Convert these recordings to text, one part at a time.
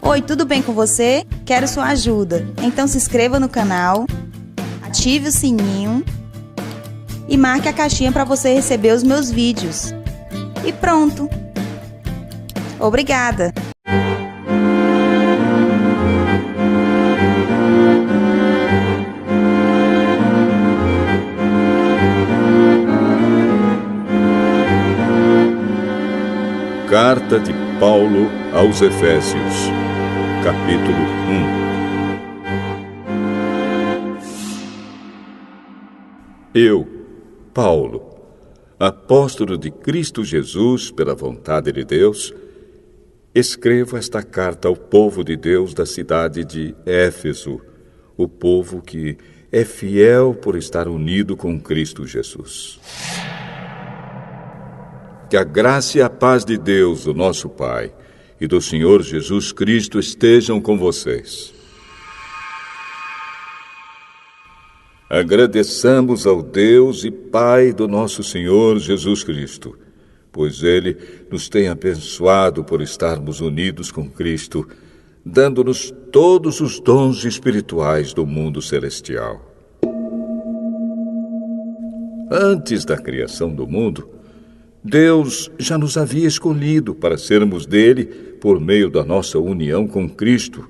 Oi, tudo bem com você? Quero sua ajuda. Então se inscreva no canal, ative o sininho e marque a caixinha para você receber os meus vídeos. E pronto! Obrigada! Carta de Paulo aos Efésios, capítulo 1. Eu, Paulo, apóstolo de Cristo Jesus pela vontade de Deus, escrevo esta carta ao povo de Deus da cidade de Éfeso, o povo que é fiel por estar unido com Cristo Jesus. Que a graça e a paz de Deus, o nosso Pai, e do Senhor Jesus Cristo estejam com vocês. Agradeçamos ao Deus e Pai do nosso Senhor Jesus Cristo, pois Ele nos tem abençoado por estarmos unidos com Cristo, dando-nos todos os dons espirituais do mundo celestial. Antes da criação do mundo, Deus já nos havia escolhido para sermos dele por meio da nossa união com Cristo,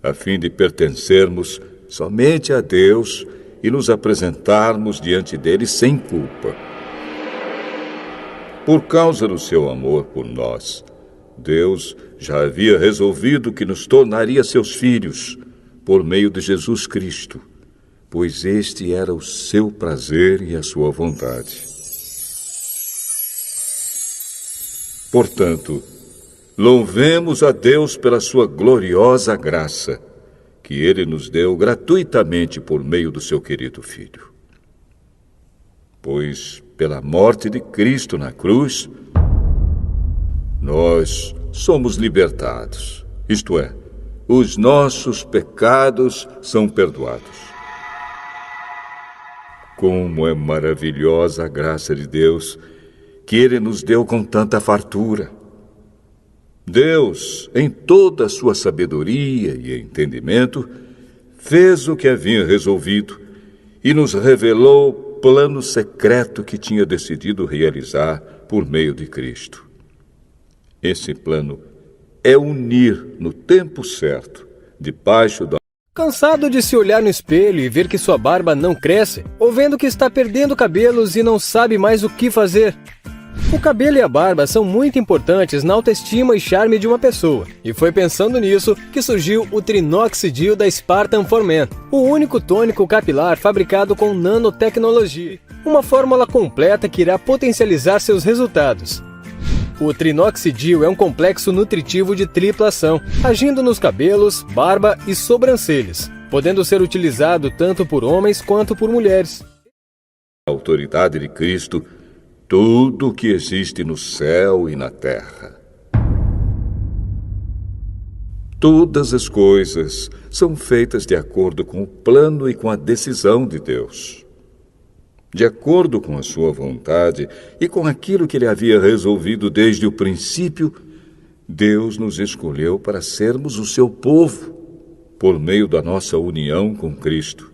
a fim de pertencermos somente a Deus e nos apresentarmos diante dele sem culpa. Por causa do seu amor por nós, Deus já havia resolvido que nos tornaria seus filhos por meio de Jesus Cristo, pois este era o seu prazer e a sua vontade. Portanto, louvemos a Deus pela sua gloriosa graça, que Ele nos deu gratuitamente por meio do seu querido Filho. Pois, pela morte de Cristo na cruz, nós somos libertados, isto é, os nossos pecados são perdoados. Como é maravilhosa a graça de Deus, que Ele nos deu com tanta fartura. Deus, em toda a sua sabedoria e entendimento, fez o que havia resolvido e nos revelou o plano secreto que tinha decidido realizar por meio de Cristo. Esse plano é unir no tempo certo, debaixo da... Cansado de se olhar no espelho e ver que sua barba não cresce, ou vendo que está perdendo cabelos e não sabe mais o que fazer? O cabelo e a barba são muito importantes na autoestima e charme de uma pessoa, e foi pensando nisso que surgiu o Trinoxidil da Spartan for Men, o único tônico capilar fabricado com nanotecnologia, uma fórmula completa que irá potencializar seus resultados. O Trinoxidil é um complexo nutritivo de tripla ação, agindo nos cabelos, barba e sobrancelhas, podendo ser utilizado tanto por homens quanto por mulheres. A autoridade de Cristo, tudo o que existe no céu e na terra. Todas as coisas são feitas de acordo com o plano e com a decisão de Deus. De acordo com a sua vontade e com aquilo que Ele havia resolvido desde o princípio, Deus nos escolheu para sermos o seu povo, por meio da nossa união com Cristo.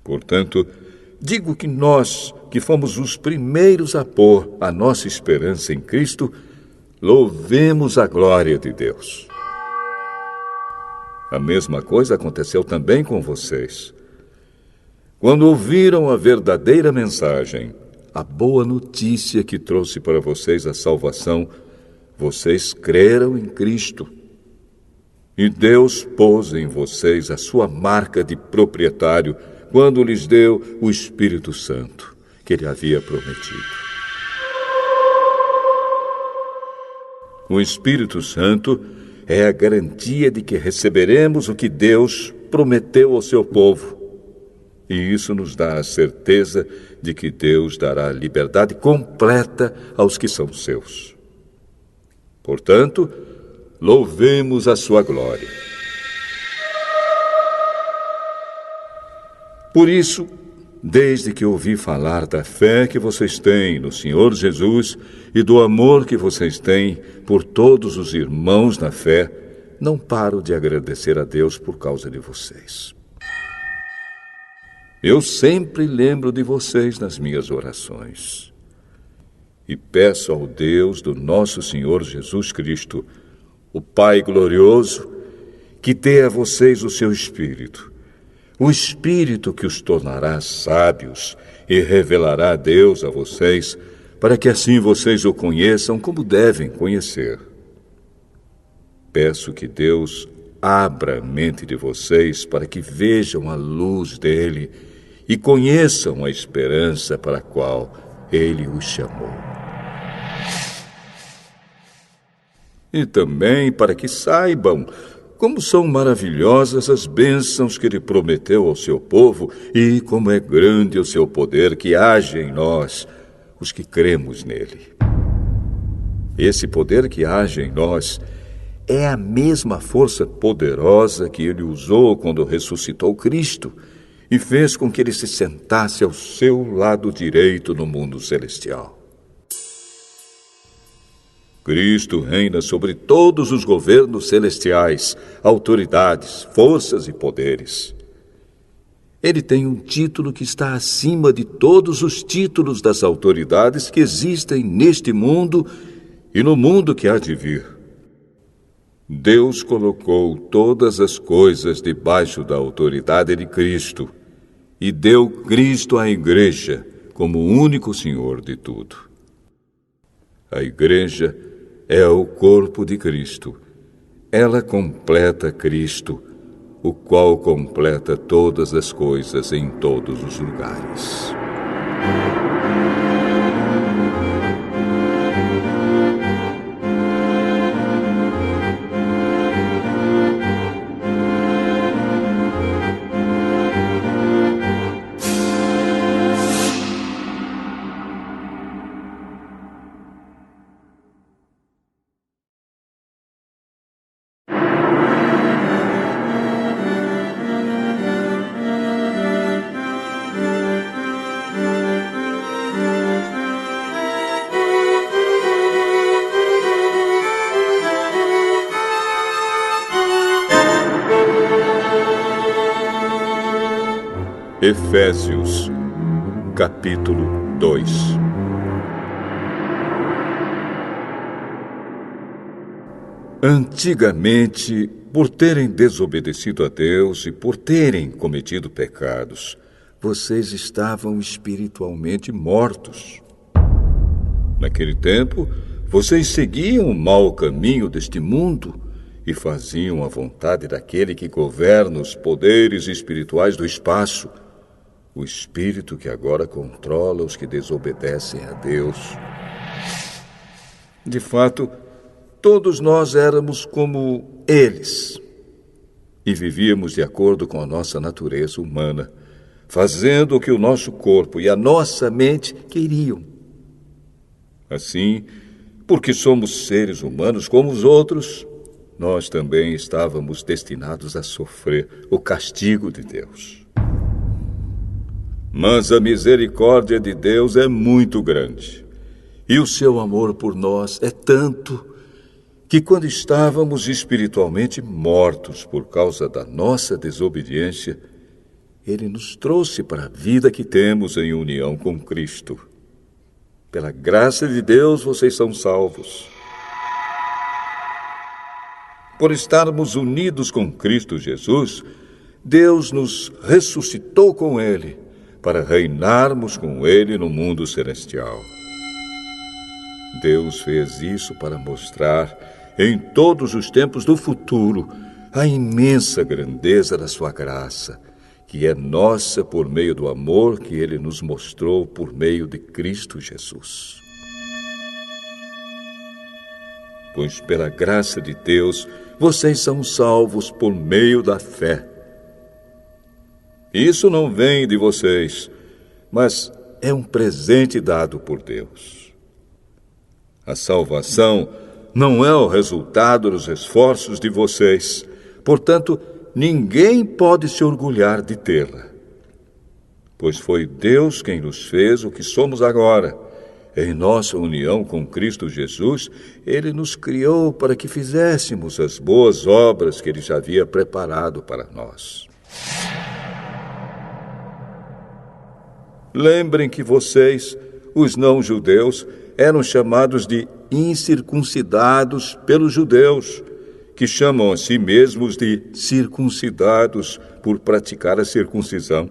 Portanto, digo que nós, que fomos os primeiros a pôr a nossa esperança em Cristo, louvemos a glória de Deus. A mesma coisa aconteceu também com vocês. Quando ouviram a verdadeira mensagem, a boa notícia que trouxe para vocês a salvação, vocês creram em Cristo. E Deus pôs em vocês a sua marca de proprietário quando lhes deu o Espírito Santo, que Ele havia prometido. O Espírito Santo é a garantia de que receberemos o que Deus prometeu ao seu povo. E isso nos dá a certeza de que Deus dará liberdade completa aos que são seus. Portanto, louvemos a sua glória. Por isso, desde que ouvi falar da fé que vocês têm no Senhor Jesus e do amor que vocês têm por todos os irmãos na fé, não paro de agradecer a Deus por causa de vocês. Eu sempre lembro de vocês nas minhas orações. E peço ao Deus do nosso Senhor Jesus Cristo, o Pai glorioso, que dê a vocês o seu Espírito, o Espírito que os tornará sábios e revelará Deus a vocês, para que assim vocês o conheçam como devem conhecer. Peço que Deus abra a mente de vocês para que vejam a luz dele e conheçam a esperança para a qual ele os chamou. E também para que saibam como são maravilhosas as bênçãos que ele prometeu ao seu povo e como é grande o seu poder que age em nós, os que cremos nele. Esse poder que age em nós é a mesma força poderosa que ele usou quando ressuscitou Cristo e fez com que ele se sentasse ao seu lado direito no mundo celestial. Cristo reina sobre todos os governos celestiais, autoridades, forças e poderes. Ele tem um título que está acima de todos os títulos das autoridades que existem neste mundo e no mundo que há de vir. Deus colocou todas as coisas debaixo da autoridade de Cristo e deu Cristo à Igreja como o único Senhor de tudo. A Igreja é o corpo de Cristo. Ela completa Cristo, o qual completa todas as coisas em todos os lugares. Efésios, capítulo 2. Antigamente, por terem desobedecido a Deus e por terem cometido pecados, vocês estavam espiritualmente mortos. Naquele tempo, vocês seguiam o mau caminho deste mundo e faziam a vontade daquele que governa os poderes espirituais do espaço, o espírito que agora controla os que desobedecem a Deus. De fato, todos nós éramos como eles e vivíamos de acordo com a nossa natureza humana, fazendo o que o nosso corpo e a nossa mente queriam. Assim, porque somos seres humanos como os outros, nós também estávamos destinados a sofrer o castigo de Deus. Mas a misericórdia de Deus é muito grande, e o seu amor por nós é tanto que quando estávamos espiritualmente mortos por causa da nossa desobediência, Ele nos trouxe para a vida que temos em união com Cristo. Pela graça de Deus, vocês são salvos. Por estarmos unidos com Cristo Jesus, Deus nos ressuscitou com Ele, para reinarmos com Ele no mundo celestial. Deus fez isso para mostrar, em todos os tempos do futuro, a imensa grandeza da sua graça, que é nossa por meio do amor que Ele nos mostrou por meio de Cristo Jesus. Pois pela graça de Deus, vocês são salvos por meio da fé. Isso não vem de vocês, mas é um presente dado por Deus. A salvação não é o resultado dos esforços de vocês, portanto, ninguém pode se orgulhar de tê-la. Pois foi Deus quem nos fez o que somos agora, Em nossa união com Cristo Jesus, Ele nos criou para que fizéssemos as boas obras que Ele já havia preparado para nós. Lembrem que vocês, os não-judeus, eram chamados de incircuncidados pelos judeus, que chamam a si mesmos de circuncidados por praticar a circuncisão.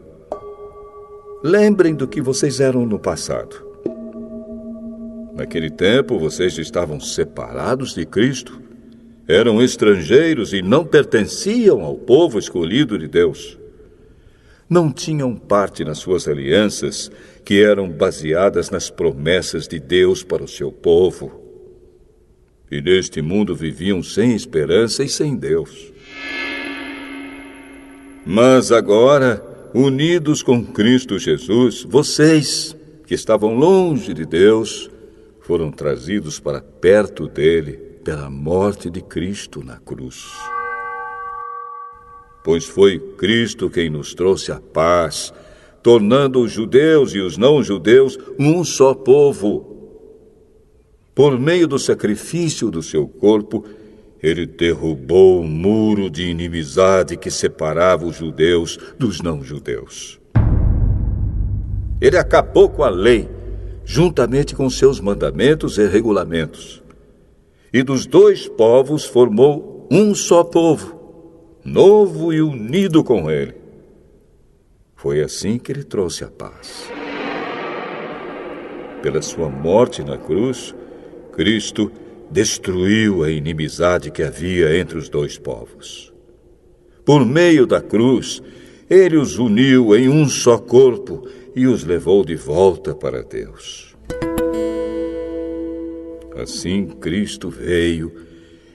Lembrem do que vocês eram no passado. Naquele tempo, vocês estavam separados de Cristo, eram estrangeiros e não pertenciam ao povo escolhido de Deus. Não tinham parte nas suas alianças, que eram baseadas nas promessas de Deus para o seu povo. E neste mundo viviam sem esperança e sem Deus. Mas agora, unidos com Cristo Jesus, vocês, que estavam longe de Deus, foram trazidos para perto dele pela morte de Cristo na cruz. Pois foi Cristo quem nos trouxe a paz, tornando os judeus e os não-judeus um só povo. Por meio do sacrifício do seu corpo, ele derrubou o muro de inimizade que separava os judeus dos não-judeus. Ele acabou com a lei, juntamente com seus mandamentos e regulamentos. E dos dois povos formou um só povo, novo e unido com ele. Foi assim que ele trouxe a paz. Pela sua morte na cruz, Cristo destruiu a inimizade que havia entre os dois povos. Por meio da cruz, ele os uniu em um só corpo e os levou de volta para Deus. Assim, Cristo veio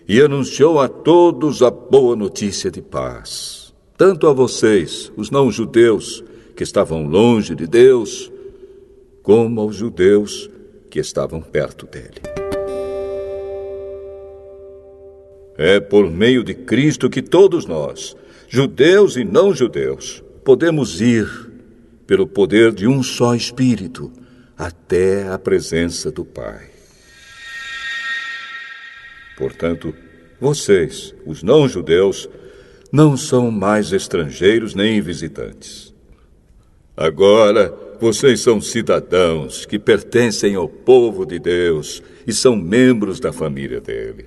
e anunciou a todos a boa notícia de paz, tanto a vocês, os não-judeus, que estavam longe de Deus, como aos judeus que estavam perto dele. É por meio de Cristo que todos nós, judeus e não-judeus, podemos ir, pelo poder de um só Espírito, até a presença do Pai. Portanto, vocês, os não-judeus, não são mais estrangeiros nem visitantes. Agora, vocês são cidadãos que pertencem ao povo de Deus e são membros da família dele.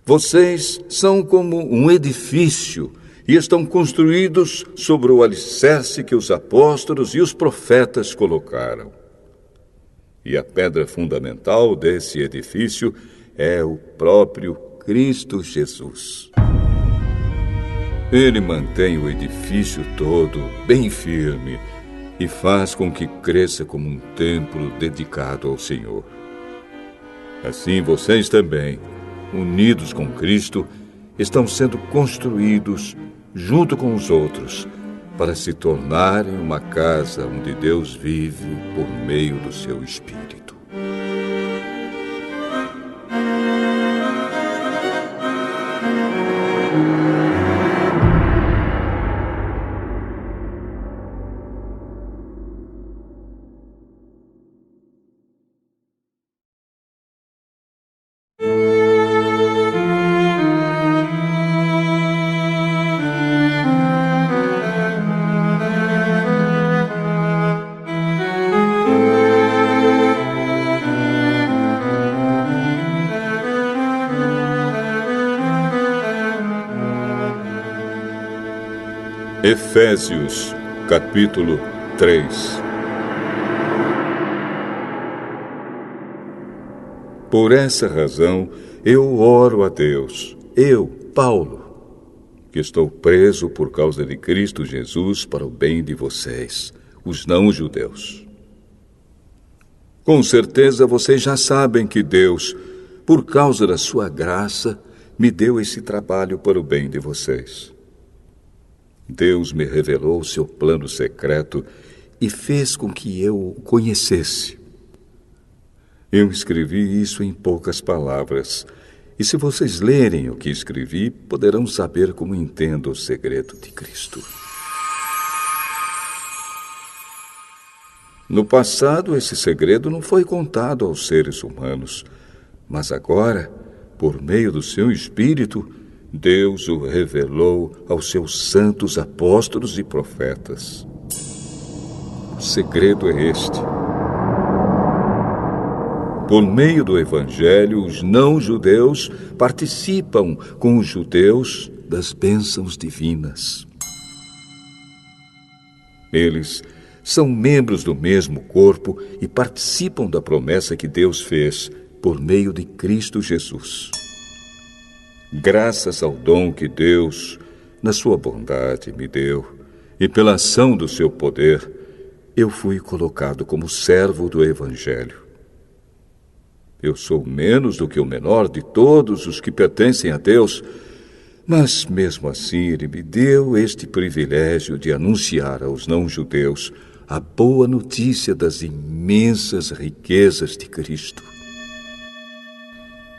Vocês são como um edifício e estão construídos sobre o alicerce que os apóstolos e os profetas colocaram. E a pedra fundamental desse edifício é o próprio Cristo Jesus. Ele mantém o edifício todo bem firme e faz com que cresça como um templo dedicado ao Senhor. Assim vocês também, unidos com Cristo, estão sendo construídos junto com os outros para se tornarem uma casa onde Deus vive por meio do seu Espírito. Efésios, capítulo 3. Por essa razão, eu oro a Deus, eu, Paulo, que estou preso por causa de Cristo Jesus para o bem de vocês, os não-judeus. Com certeza vocês já sabem que Deus, por causa da sua graça, me deu esse trabalho para o bem de vocês. Deus me revelou o seu plano secreto e fez com que eu o conhecesse. Eu escrevi isso em poucas palavras, e se vocês lerem o que escrevi, poderão saber como entendo o segredo de Cristo. No passado, esse segredo não foi contado aos seres humanos, mas agora, por meio do seu Espírito, Deus o revelou aos seus santos apóstolos e profetas. O segredo é este. Por meio do Evangelho, os não-judeus participam com os judeus das bênçãos divinas. Eles são membros do mesmo corpo e participam da promessa que Deus fez por meio de Cristo Jesus. Graças ao dom que Deus, na sua bondade, me deu, e pela ação do seu poder, eu fui colocado como servo do Evangelho. Eu sou menos do que o menor de todos os que pertencem a Deus, mas mesmo assim Ele me deu este privilégio de anunciar aos não-judeus a boa notícia das imensas riquezas de Cristo.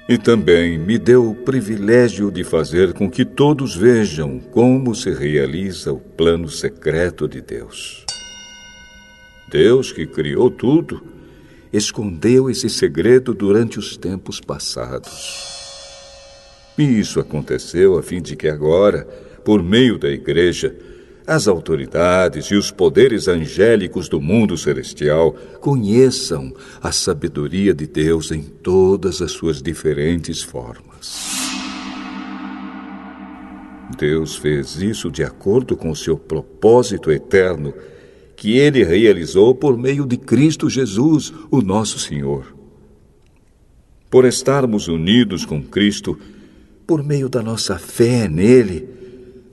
E também me deu o privilégio de fazer com que todos vejam como se realiza o plano secreto de Deus. Deus, que criou tudo, escondeu esse segredo durante os tempos passados. E isso aconteceu a fim de que agora, por meio da Igreja, as autoridades e os poderes angélicos do mundo celestial conheçam a sabedoria de Deus em todas as suas diferentes formas. Deus fez isso de acordo com o seu propósito eterno, que Ele realizou por meio de Cristo Jesus, o nosso Senhor. Por estarmos unidos com Cristo, por meio da nossa fé nele,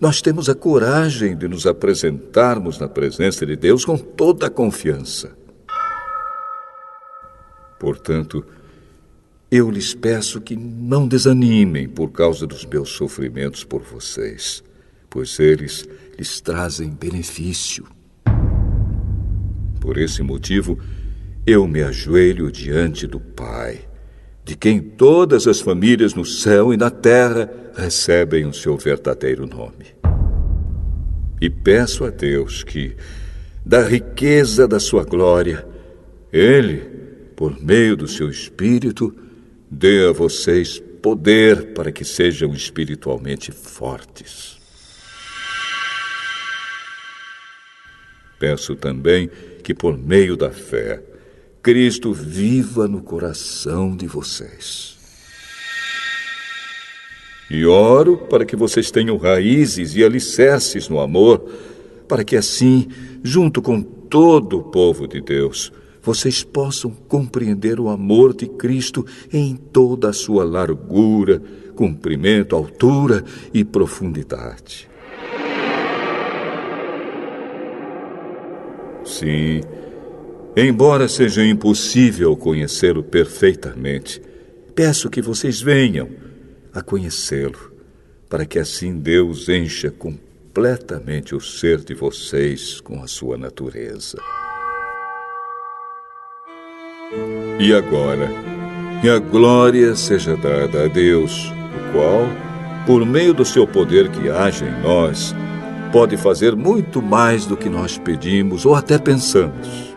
nós temos a coragem de nos apresentarmos na presença de Deus com toda a confiança. Portanto, eu lhes peço que não desanimem por causa dos meus sofrimentos por vocês, pois eles lhes trazem benefício. Por esse motivo, eu me ajoelho diante do Pai, de quem todas as famílias no céu e na terra recebem o seu verdadeiro nome. E peço a Deus que, da riqueza da sua glória, Ele, por meio do seu Espírito, dê a vocês poder para que sejam espiritualmente fortes. Peço também que, por meio da fé, Cristo viva no coração de vocês. E oro para que vocês tenham raízes e alicerces no amor, para que assim, junto com todo o povo de Deus, vocês possam compreender o amor de Cristo em toda a sua largura, comprimento, altura e profundidade. Sim, embora seja impossível conhecê-lo perfeitamente, peço que vocês venham a conhecê-lo, para que assim Deus encha completamente o ser de vocês com a sua natureza. E agora, que a glória seja dada a Deus, o qual, por meio do seu poder que age em nós, pode fazer muito mais do que nós pedimos ou até pensamos.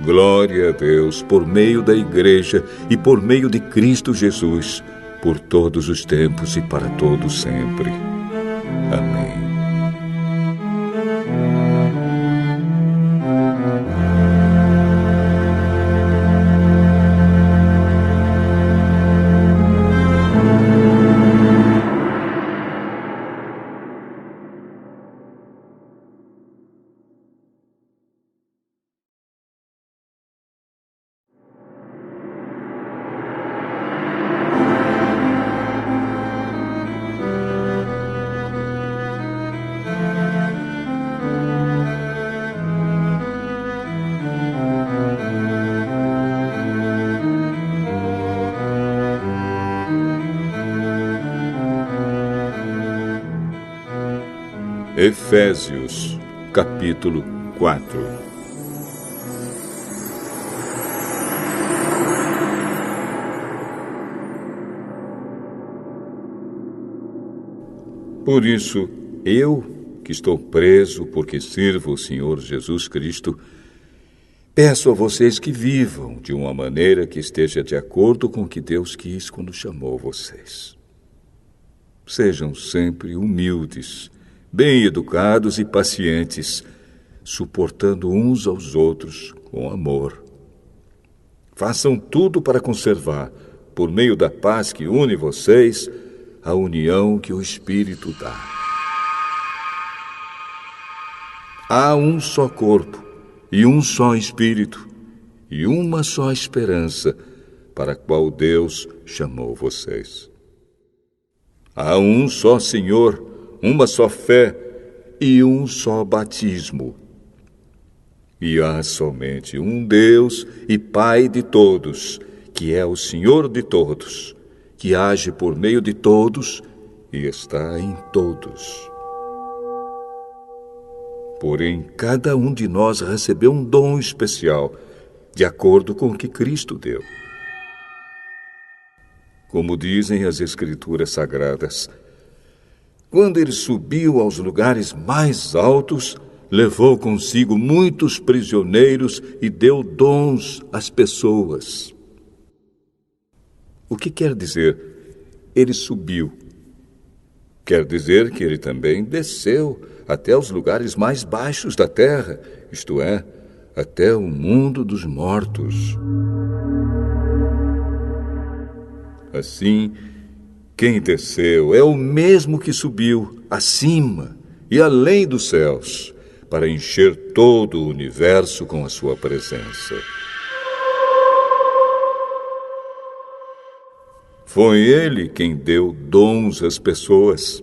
Glória a Deus por meio da Igreja e por meio de Cristo Jesus, por todos os tempos e para todos sempre. Amém. Efésios, capítulo 4. Por isso, eu, que estou preso porque sirvo o Senhor Jesus Cristo, Peço a vocês que vivam de uma maneira que esteja de acordo com o que Deus quis quando chamou vocês. Sejam sempre humildes, bem educados e pacientes, suportando uns aos outros com amor. Façam tudo para conservar, por meio da paz que une vocês, a união que o Espírito dá. Há um só corpo, e um só Espírito, e uma só esperança, para a qual Deus chamou vocês. Há um só Senhor, uma só fé e um só batismo. E há somente um Deus e Pai de todos, que é o Senhor de todos, que age por meio de todos e está em todos. Porém, cada um de nós recebeu um dom especial, de acordo com o que Cristo deu. Como dizem as Escrituras Sagradas, quando ele subiu aos lugares mais altos, levou consigo muitos prisioneiros e deu dons às pessoas. O que quer dizer, ele subiu? Quer dizer que ele também desceu até os lugares mais baixos da terra, isto é, até o mundo dos mortos. Assim, quem desceu é o mesmo que subiu acima e além dos céus, para encher todo o universo com a sua presença. Foi ele quem deu dons às pessoas.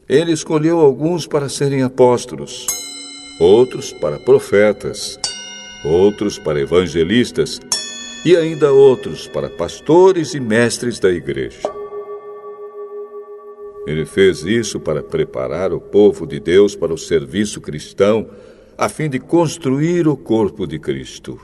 Ele escolheu alguns para serem apóstolos, outros para profetas, outros para evangelistas e ainda outros para pastores e mestres da igreja. Ele fez isso para preparar o povo de Deus para o serviço cristão, a fim de construir o corpo de Cristo.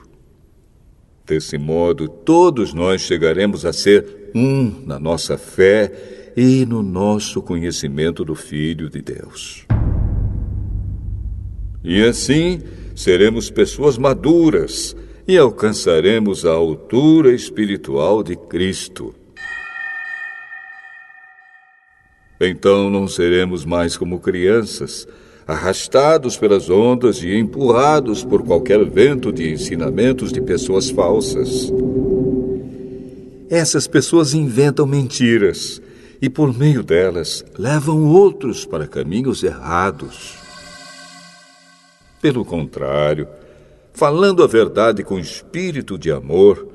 Desse modo, todos nós chegaremos a ser um na nossa fé e no nosso conhecimento do Filho de Deus. E assim, seremos pessoas maduras e alcançaremos a altura espiritual de Cristo. Então não seremos mais como crianças, arrastados pelas ondas e empurrados por qualquer vento de ensinamentos de pessoas falsas. Essas pessoas inventam mentiras e, por meio delas, levam outros para caminhos errados. Pelo contrário, falando a verdade com espírito de amor,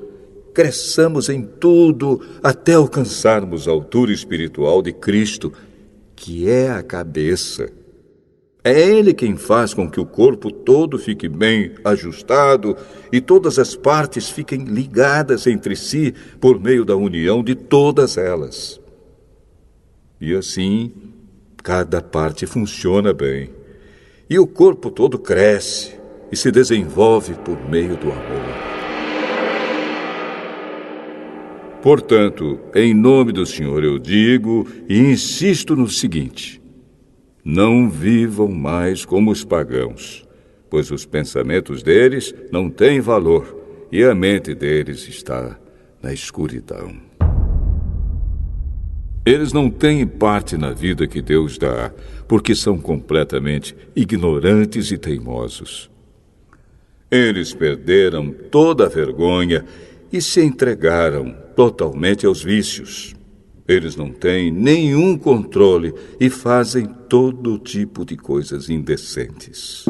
cresçamos em tudo até alcançarmos a altura espiritual de Cristo, que é a cabeça. É Ele quem faz com que o corpo todo fique bem ajustado e todas as partes fiquem ligadas entre si por meio da união de todas elas. E assim, cada parte funciona bem, e o corpo todo cresce e se desenvolve por meio do amor. Portanto, em nome do Senhor eu digo e insisto no seguinte: não vivam mais como os pagãos, pois os pensamentos deles não têm valor e a mente deles está na escuridão. Eles não têm parte na vida que Deus dá, porque são completamente ignorantes e teimosos. Eles perderam toda a vergonha e se entregaram totalmente aos vícios. Eles não têm nenhum controle e fazem todo tipo de coisas indecentes.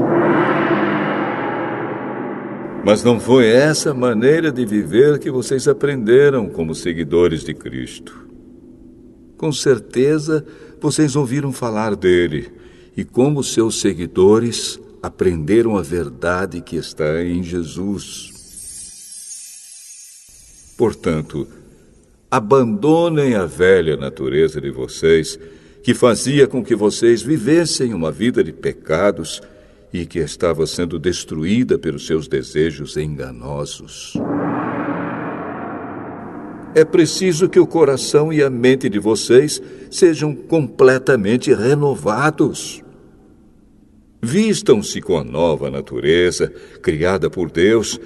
Mas não foi essa maneira de viver que vocês aprenderam como seguidores de Cristo. Com certeza, vocês ouviram falar dele e, como seus seguidores, aprenderam a verdade que está em Jesus. Portanto, abandonem a velha natureza de vocês, que fazia com que vocês vivessem uma vida de pecados e que estava sendo destruída pelos seus desejos enganosos. É preciso que o coração e a mente de vocês sejam completamente renovados. Vistam-se com a nova natureza, criada por Deus,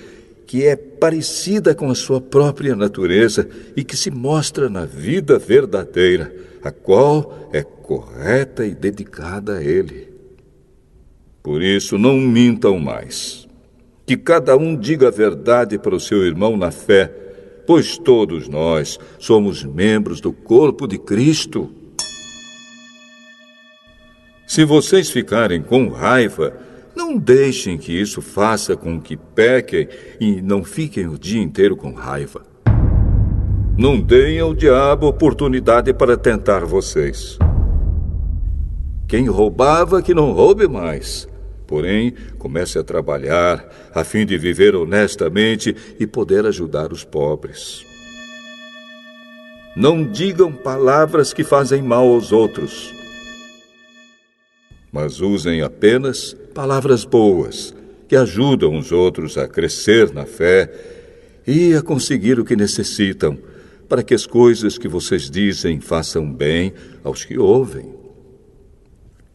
que é parecida com a sua própria natureza e que se mostra na vida verdadeira, a qual é correta e dedicada a Ele. Por isso, não mintam mais. Que cada um diga a verdade para o seu irmão na fé, pois todos nós somos membros do corpo de Cristo. Se vocês ficarem com raiva, não deixem que isso faça com que pequem e não fiquem o dia inteiro com raiva. Não deem ao diabo oportunidade para tentar vocês. Quem roubava, que não roube mais. Porém, comece a trabalhar a fim de viver honestamente e poder ajudar os pobres. Não digam palavras que fazem mal aos outros, mas usem apenas palavras boas, que ajudam os outros a crescer na fé e a conseguir o que necessitam, para que as coisas que vocês dizem façam bem aos que ouvem.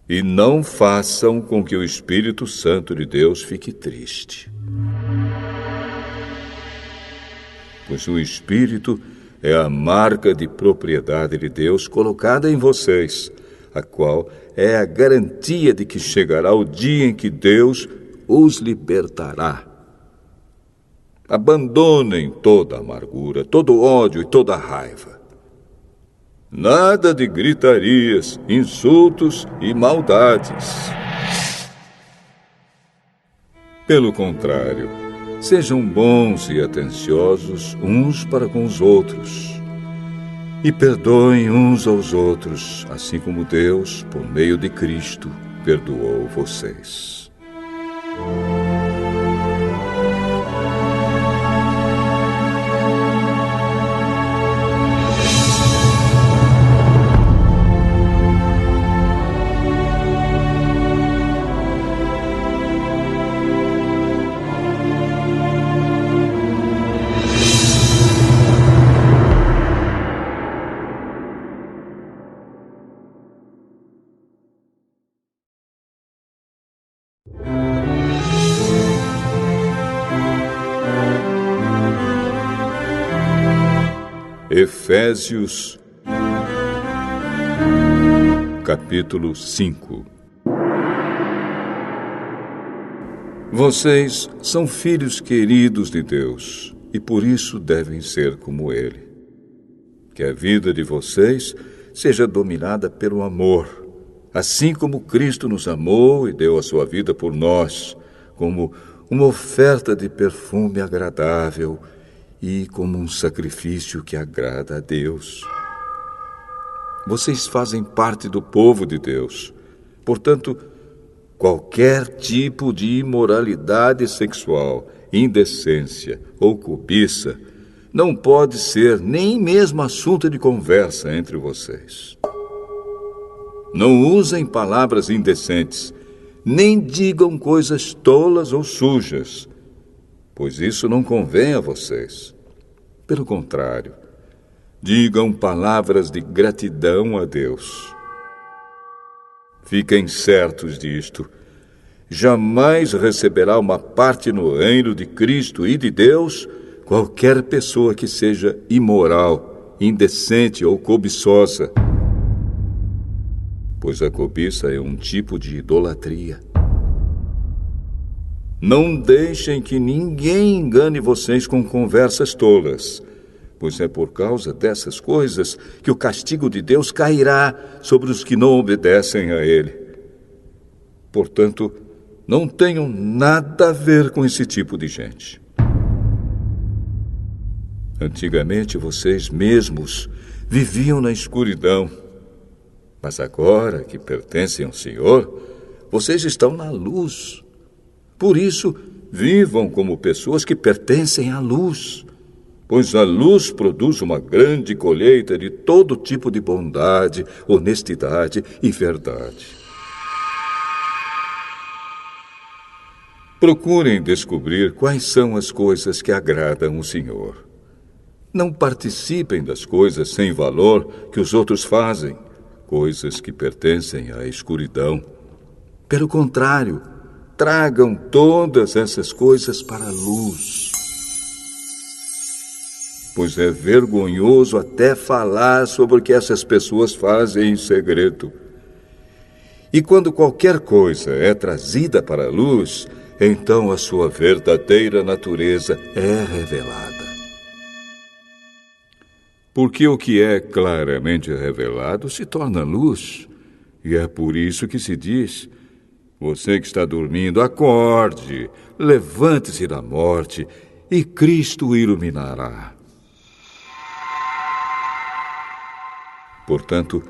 E não façam com que o Espírito Santo de Deus fique triste. Pois o Espírito é a marca de propriedade de Deus colocada em vocês, a qual é a garantia de que chegará o dia em que Deus os libertará. Abandonem toda amargura, todo ódio e toda raiva. Nada de gritarias, insultos e maldades. Pelo contrário, sejam bons e atenciosos uns para com os outros. E perdoem uns aos outros, assim como Deus, por meio de Cristo, perdoou vocês. Efésios, capítulo 5. Vocês são filhos queridos de Deus e por isso devem ser como Ele. Que a vida de vocês seja dominada pelo amor, assim como Cristo nos amou e deu a sua vida por nós, como uma oferta de perfume agradável e como um sacrifício que agrada a Deus. Vocês fazem parte do povo de Deus. Portanto, qualquer tipo de imoralidade sexual, indecência ou cobiça não pode ser nem mesmo assunto de conversa entre vocês. Não usem palavras indecentes, nem digam coisas tolas ou sujas, pois isso não convém a vocês. Pelo contrário, digam palavras de gratidão a Deus. Fiquem certos disto. Jamais receberá uma parte no reino de Cristo e de Deus qualquer pessoa que seja imoral, indecente ou cobiçosa, pois a cobiça é um tipo de idolatria. Não deixem que ninguém engane vocês com conversas tolas, pois é por causa dessas coisas que o castigo de Deus cairá sobre os que não obedecem a Ele. Portanto, não tenham nada a ver com esse tipo de gente. Antigamente, vocês mesmos viviam na escuridão, mas agora que pertencem ao Senhor, vocês estão na luz. Por isso, vivam como pessoas que pertencem à luz, pois a luz produz uma grande colheita de todo tipo de bondade, honestidade e verdade. Procurem descobrir quais são as coisas que agradam o Senhor. Não participem das coisas sem valor que os outros fazem, coisas que pertencem à escuridão. Pelo contrário, tragam todas essas coisas para a luz. Pois é vergonhoso até falar sobre o que essas pessoas fazem em segredo. E quando qualquer coisa é trazida para a luz, então a sua verdadeira natureza é revelada. Porque o que é claramente revelado se torna luz. E é por isso que se diz: você que está dormindo, acorde, levante-se da morte, e Cristo o iluminará. Portanto,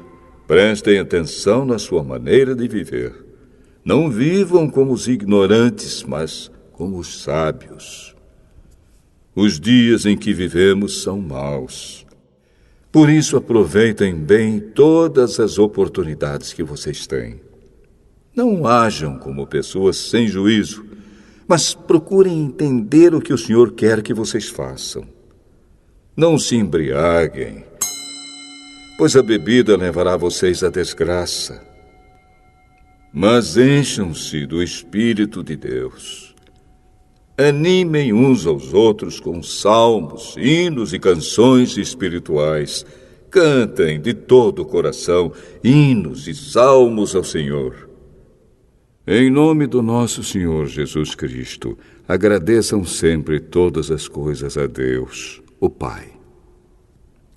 prestem atenção na sua maneira de viver. Não vivam como os ignorantes, mas como os sábios. Os dias em que vivemos são maus. Por isso, aproveitem bem todas as oportunidades que vocês têm. Não hajam como pessoas sem juízo, mas procurem entender o que o Senhor quer que vocês façam. Não se embriaguem, pois a bebida levará vocês à desgraça. Mas encham-se do Espírito de Deus. Animem uns aos outros com salmos, hinos e canções espirituais. Cantem de todo o coração hinos e salmos ao Senhor. Em nome do nosso Senhor Jesus Cristo, agradeçam sempre todas as coisas a Deus, o Pai.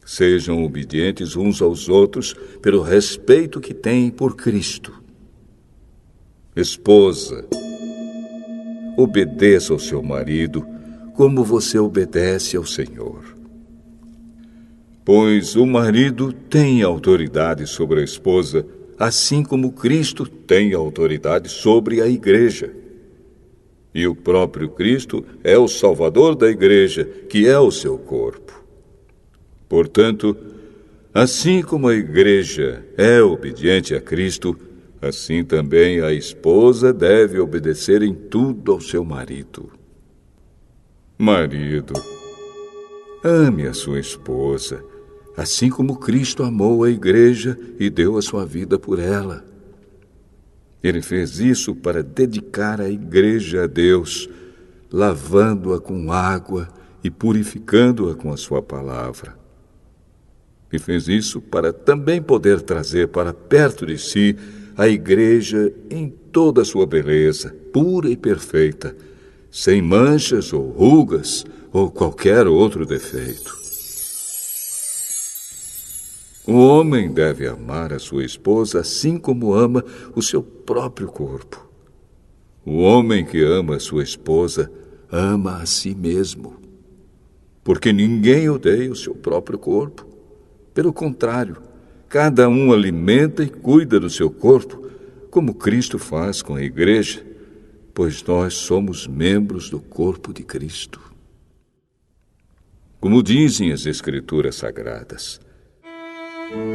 Sejam obedientes uns aos outros pelo respeito que têm por Cristo. Esposa, obedeça ao seu marido como você obedece ao Senhor. Pois o marido tem autoridade sobre a esposa, assim como Cristo tem autoridade sobre a igreja. E o próprio Cristo é o Salvador da igreja, que é o seu corpo. Portanto, assim como a igreja é obediente a Cristo, assim também a esposa deve obedecer em tudo ao seu marido. Marido, ame a sua esposa, assim como Cristo amou a igreja e deu a sua vida por ela. Ele fez isso para dedicar a igreja a Deus, lavando-a com água e purificando-a com a sua palavra. E fez isso para também poder trazer para perto de si a igreja em toda a sua beleza, pura e perfeita, sem manchas ou rugas ou qualquer outro defeito. O homem deve amar a sua esposa assim como ama o seu próprio corpo. O homem que ama a sua esposa ama a si mesmo, porque ninguém odeia o seu próprio corpo. Pelo contrário, cada um alimenta e cuida do seu corpo, como Cristo faz com a igreja, pois nós somos membros do corpo de Cristo. Como dizem as Escrituras Sagradas,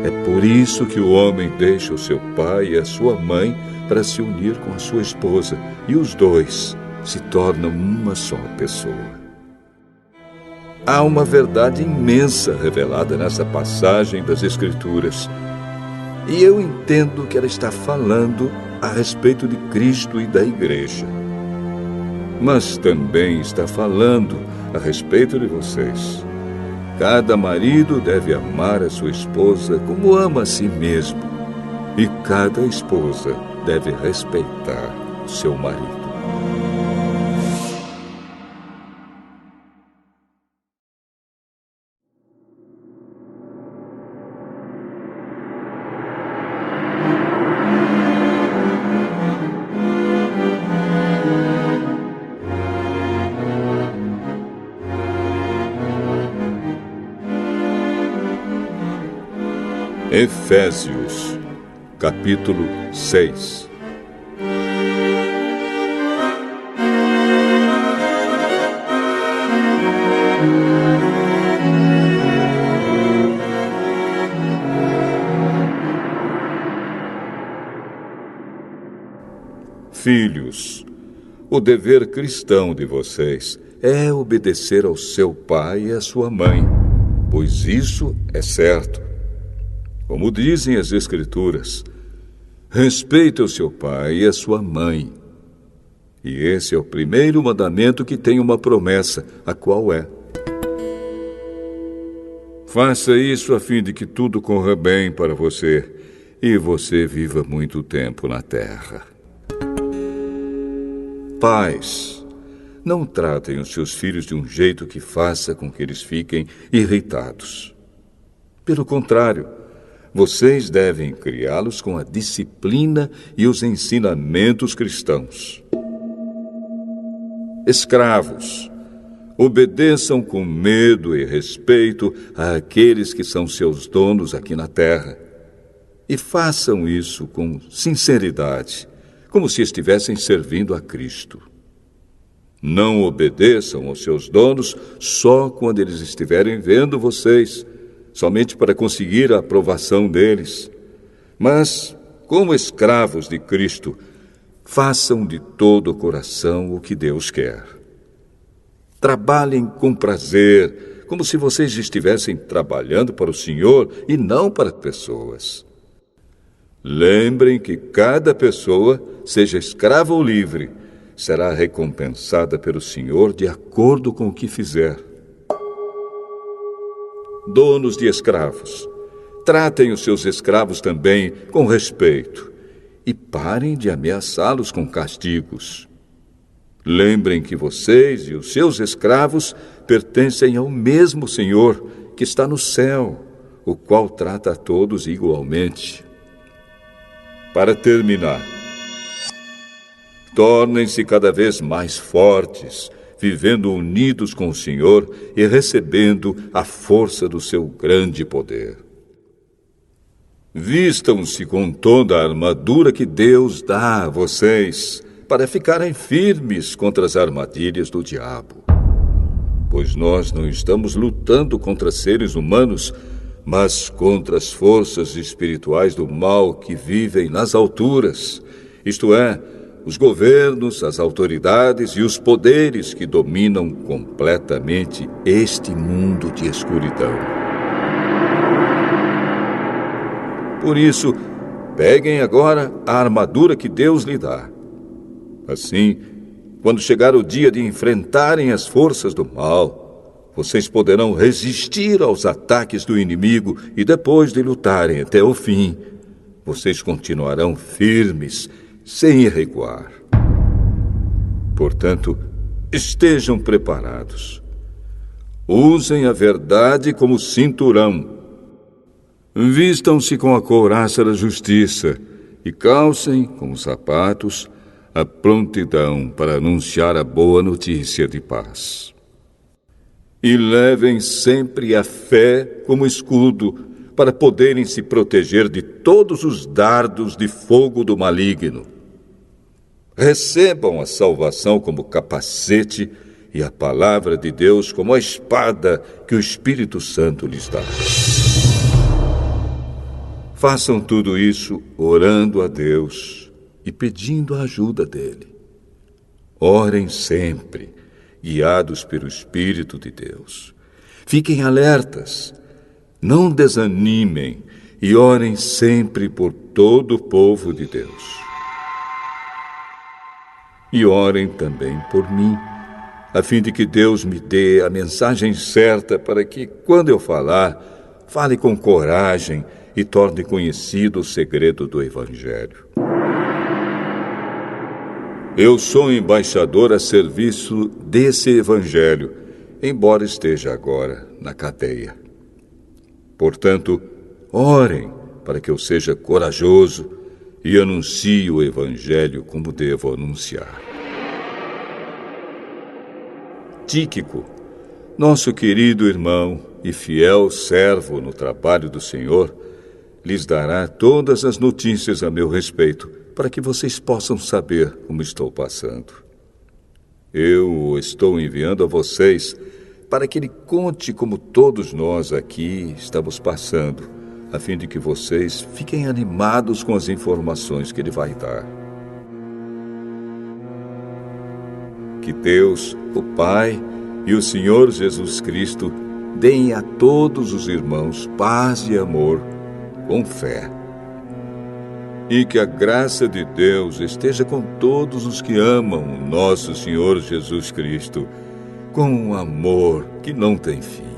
é por isso que o homem deixa o seu pai e a sua mãe para se unir com a sua esposa, e os dois se tornam uma só pessoa. Há uma verdade imensa revelada nessa passagem das Escrituras, e eu entendo que ela está falando a respeito de Cristo e da igreja. Mas também está falando a respeito de vocês. Cada marido deve amar a sua esposa como ama a si mesmo, e cada esposa deve respeitar seu marido. Efésios, capítulo 6. Filhos, o dever cristão de vocês é obedecer ao seu pai e à sua mãe, pois isso é certo. Como dizem as Escrituras, Respeita o seu pai e a sua mãe. E esse é o primeiro mandamento que tem uma promessa, a qual é: faça isso a fim de que tudo corra bem para você e você viva muito tempo na terra. Pais, não tratem os seus filhos de um jeito que faça com que eles fiquem irritados. Pelo contrário, vocês devem criá-los com a disciplina e os ensinamentos cristãos. Escravos, obedeçam com medo e respeito àqueles que são seus donos aqui na terra. E façam isso com sinceridade, como se estivessem servindo a Cristo. Não obedeçam aos seus donos só quando eles estiverem vendo vocês, somente para conseguir a aprovação deles. Mas, como escravos de Cristo, façam de todo o coração o que Deus quer. Trabalhem com prazer, como se vocês estivessem trabalhando para o Senhor e não para pessoas. Lembrem que cada pessoa, seja escrava ou livre, será recompensada pelo Senhor de acordo com o que fizer. Donos de escravos, tratem os seus escravos também com respeito e parem de ameaçá-los com castigos. Lembrem que vocês e os seus escravos pertencem ao mesmo Senhor que está no céu, o qual trata a todos igualmente. Para terminar, tornem-se cada vez mais fortes, vivendo unidos com o Senhor e recebendo a força do seu grande poder. Vistam-se com toda a armadura que Deus dá a vocês, para ficarem firmes contra as armadilhas do diabo. Pois nós não estamos lutando contra seres humanos, mas contra as forças espirituais do mal que vivem nas alturas, isto é, os governos, as autoridades e os poderes que dominam completamente este mundo de escuridão. Por isso, peguem agora a armadura que Deus lhe dá. Assim, quando chegar o dia de enfrentarem as forças do mal, vocês poderão resistir aos ataques do inimigo e depois de lutarem até o fim, vocês continuarão firmes, sem recuar. Portanto, estejam preparados. Usem a verdade como cinturão. Vistam-se com a couraça da justiça e calcem com os sapatos a prontidão para anunciar a boa notícia de paz. E levem sempre a fé como escudo para poderem se proteger de todos os dardos de fogo do maligno. Recebam a salvação como capacete e a palavra de Deus como a espada que o Espírito Santo lhes dá. Façam tudo isso orando a Deus e pedindo a ajuda dele. Orem sempre, guiados pelo Espírito de Deus. Fiquem alertas, não desanimem e orem sempre por todo o povo de Deus. E orem também por mim, a fim de que Deus me dê a mensagem certa para que, quando eu falar, fale com coragem e torne conhecido o segredo do Evangelho. Eu sou embaixador a serviço desse Evangelho, embora esteja agora na cadeia. Portanto, orem para que eu seja corajoso e anuncie o Evangelho como devo anunciar. Tíquico, nosso querido irmão e fiel servo no trabalho do Senhor, lhes dará todas as notícias a meu respeito, para que vocês possam saber como estou passando. Eu o estou enviando a vocês para que ele conte como todos nós aqui estamos passando, a fim de que vocês fiquem animados com as informações que ele vai dar. Que Deus, o Pai e o Senhor Jesus Cristo deem a todos os irmãos paz e amor com fé. E que a graça de Deus esteja com todos os que amam o nosso Senhor Jesus Cristo, com um amor que não tem fim.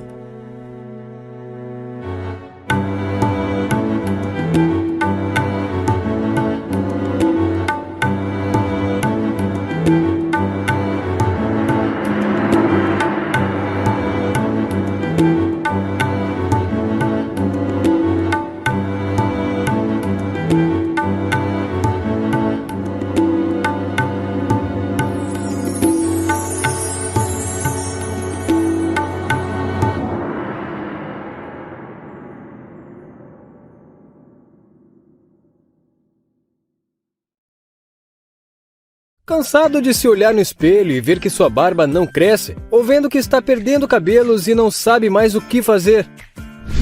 Cansado de se olhar no espelho e ver que sua barba não cresce, ou vendo que está perdendo cabelos e não sabe mais o que fazer?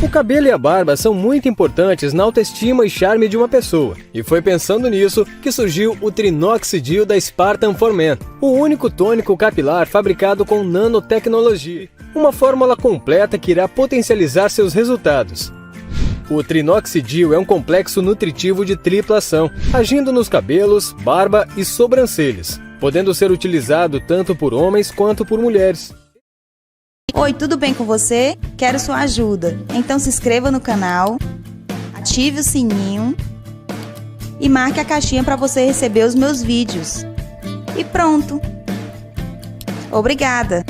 O cabelo e a barba são muito importantes na autoestima e charme de uma pessoa, e foi pensando nisso que surgiu o Trinoxidil da Spartan for Men, o único tônico capilar fabricado com nanotecnologia, uma fórmula completa que irá potencializar seus resultados. O Trinoxidil é um complexo nutritivo de tripla ação, agindo nos cabelos, barba e sobrancelhas, podendo ser utilizado tanto por homens quanto por mulheres. Oi, tudo bem com você? Quero sua ajuda. Então se inscreva no canal, ative o sininho e marque a caixinha para você receber os meus vídeos. E pronto! Obrigada!